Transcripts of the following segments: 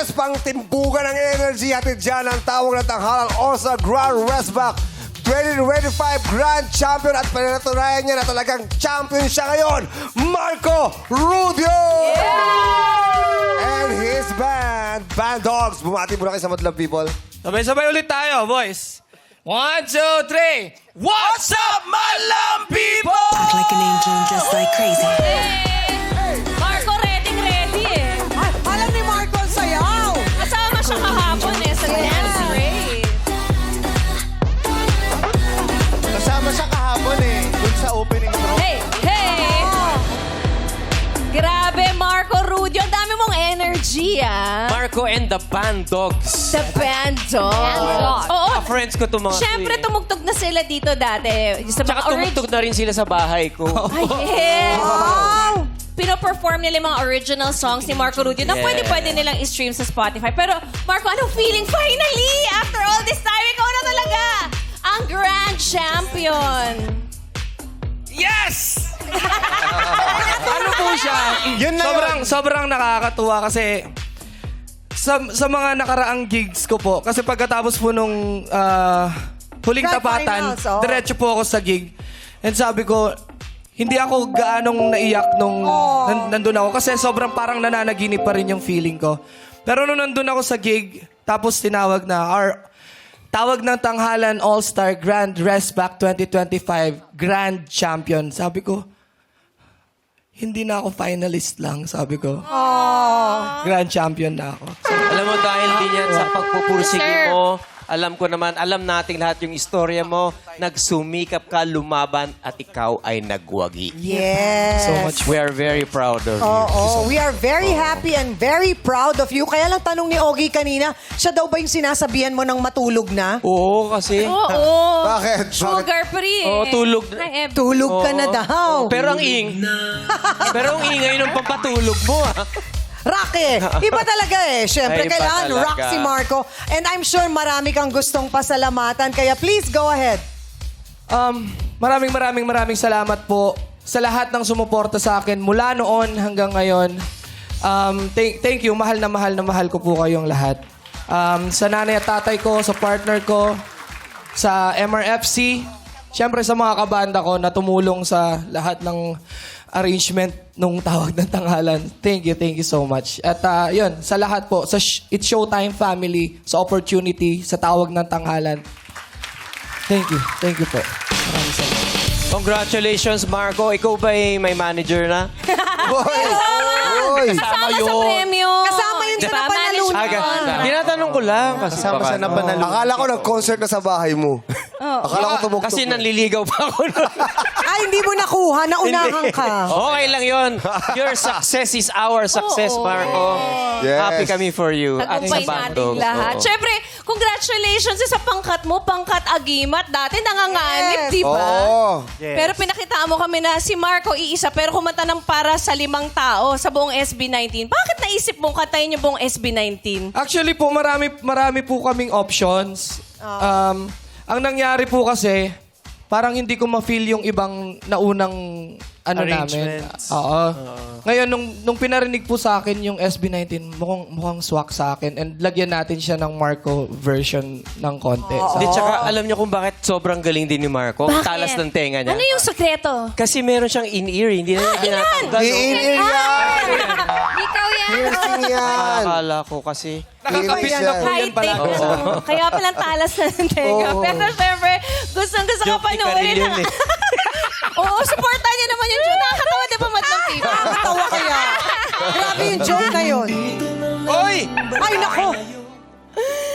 Yes, pang timbugan ng energy. Hatid dyan ang tawag ng tanghalang All-Star Grand Westback 2025 Grand Champion at pinatunayan niya na talagang champion siya ngayon, Marco Rudio! And his band, Band Dogs. Bumati muna kayo sa Madlang People. Sabay-sabay ulit tayo, boys. 1, 2, 3. What's up, Madlang People? Act like an angel and dress like crazy. Marco, ready eh. Ay, alam ni Marco ang sayaw. Kasama siya kahapon eh sa dance race. Kasama siya kahapon eh, dun sa opening row. Hey! Grabe, Marco Rudio. Ang dami mong energy, ah. Marco and the Band Dogs. The Band Dogs. Oo. Friends ko itong mga Siyempre, tumugtog na sila dito dati. Sa Tsaka mga tumugtog na rin sila sa bahay ko. Ay, yes. Wow. Pino-perform nila yung mga original songs ni Marco Rudio na pwede nilang i-stream sa Spotify. Pero, Marco, anong feeling? Finally, after all this time, ikaw na talaga ang Grand Champion. Yes! Ano po siya? Yun na Sobrang nakakatuwa kasi sa mga nakaraang gigs ko po, kasi pagkatapos po nung huling Grand tapatan, finals, oh. diretso po ako sa gig. And sabi ko, hindi ako gaanong naiyak nung nandun ako kasi sobrang parang nananaginip pa rin yung feeling ko. Pero nung nandun ako sa gig, tapos tinawag na tawag ng tanghalan All-Star Grand Westback 2025 Grand Champion. Sabi ko, hindi na ako finalist lang, sabi ko. Grand Champion na ako. Alam mo, dahil din yan sa pagpupursige mo, alam ko naman, alam nating lahat yung istorya mo, nagsumikap ka, lumaban, at ikaw ay nagwagi. Yes. So much. We are very proud of you. Oo, we are very happy and very proud of you. Kaya lang tanong ni Ogie kanina, siya daw ba yung sinasabihan mo ng matulog na? Oo, kasi... Oo. Bakit? Sugar-free eh. Oo, tulog. Ay, Tulog ka na daw. Pero ang ingay ng pampatulog mo, ah. Rocky, iba talaga eh. Siyempre, Ay, iba kailangan talaga. rock si Marco. And I'm sure marami kang gustong pasalamatan. Kaya please go ahead. Maraming salamat po sa lahat ng sumuporta sa akin mula noon hanggang ngayon. Thank you. Mahal na mahal ko po kayong lahat. Sa nanay at tatay ko, sa partner ko, sa MRFC, siyempre sa mga kabanda ko na tumulong sa lahat ng arrangement nung tawag ng tanghalan. Thank you so much. At yun, sa lahat po, sa It's Showtime family, sa opportunity, sa tawag ng tanghalan. Thank you po. Maraming salamat. Congratulations, Marco. Ikaw ba may manager na? Oy! Kasama sa premyo. Kasama yun sa napanalunan. Tinatanong ko lang. Kasi Kasama baka, sa napanalunan. Akala ko nag-concert na sa bahay mo. Akala ko tumugtog Kasi na. nanliligaw pa ako. Ay, hindi mo nakuha. Naunahan ka. Okay lang yon. Your success is our success, Marco. Yes. Happy kami for you. At sa Tagumpay natin Bandog. lahat. Oo. Siyempre, congratulations sa pangkat mo, pangkat agimat. Dati nanganganib, Yes. di ba? Oo. Pero pinakita mo kami na si Marco iisa, pero kumanta ng para sa 5 tao sa buong SB19. Bakit naisip mong kantayin yung buong SB19? Actually po, marami po kaming options. Ang nangyari po kasi, parang hindi ko ma-feel yung ibang naunang namin. Arrangements. Oo. Ngayon, nung pinarinig po sa akin yung SB19, mukhang swak sa akin. And lagyan natin siya ng Marco version ng konti. Hindi, tsaka alam niyo kung bakit sobrang galing din ni Marco? Ang Bakit? talas ng tenga niya. Ano yung sekreto? Kasi meron siyang in-ear. Hindi na niya tinatanggal. Di in-ear yan! Ikaw yan. Piercing yan! Akala ko kasi. Nakakapit Yan. na po yan High-tech pala. na. Kaya palang talas na ng tenga. Oo. Pero syempre, gustong-gusto ka Joke ni panoorin. Karil yun eh. Oo, supportan niyo naman yung show. Nakakatawa, di ba, Madlang People? Nakakatawa kaya. Grabe yung joke na yun. Oy! Ay, nako.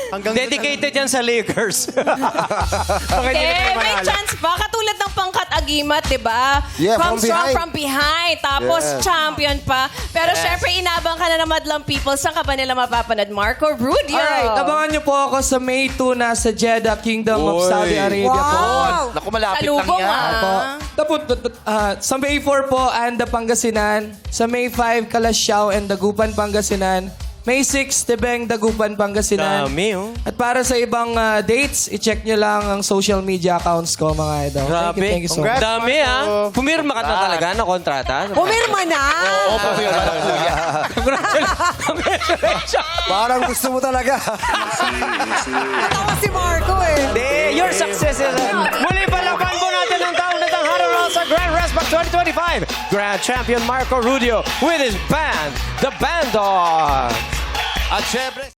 Dedicated yan sa Lakers. Okay, may chance ba? Katulad ng pangkat agimat, di ba? Yeah, From from strong, behind. from behind. Tapos Yeah. champion pa. Pero syempre, inabang ka na ng Madlang People. Saan ka ba nila mapapanood? Marco Rudio. Alright, abangan niyo po ako sa May 2 na sa Jeddah, Kingdom of Oy. Saudi Arabia po. Wow. Naku, malapit lang Salubong, yan. ah. Tapos, sa May 4 po, Anda, Pangasinan. Sa May 5, Kalasyaw and Dagupan, Pangasinan. May 6, Tebeng, Dagupan, Pangasinan. Dami, oh. At para sa ibang dates, i-check nyo lang ang social media accounts ko, mga idol. Grabe. Thank you so much. Congrats. Dami, ah. Pumirma ka na talaga na kontrata. Pumirma na! Congratulations. Parang gusto mo talaga. Natawa si Marco eh. Hindi, your success is... Muli palaban po natin ang taong na Harald Rosa Grand Resback 2025. Grand Champion Marco Rudio with his band, the Band Dog. At syempre...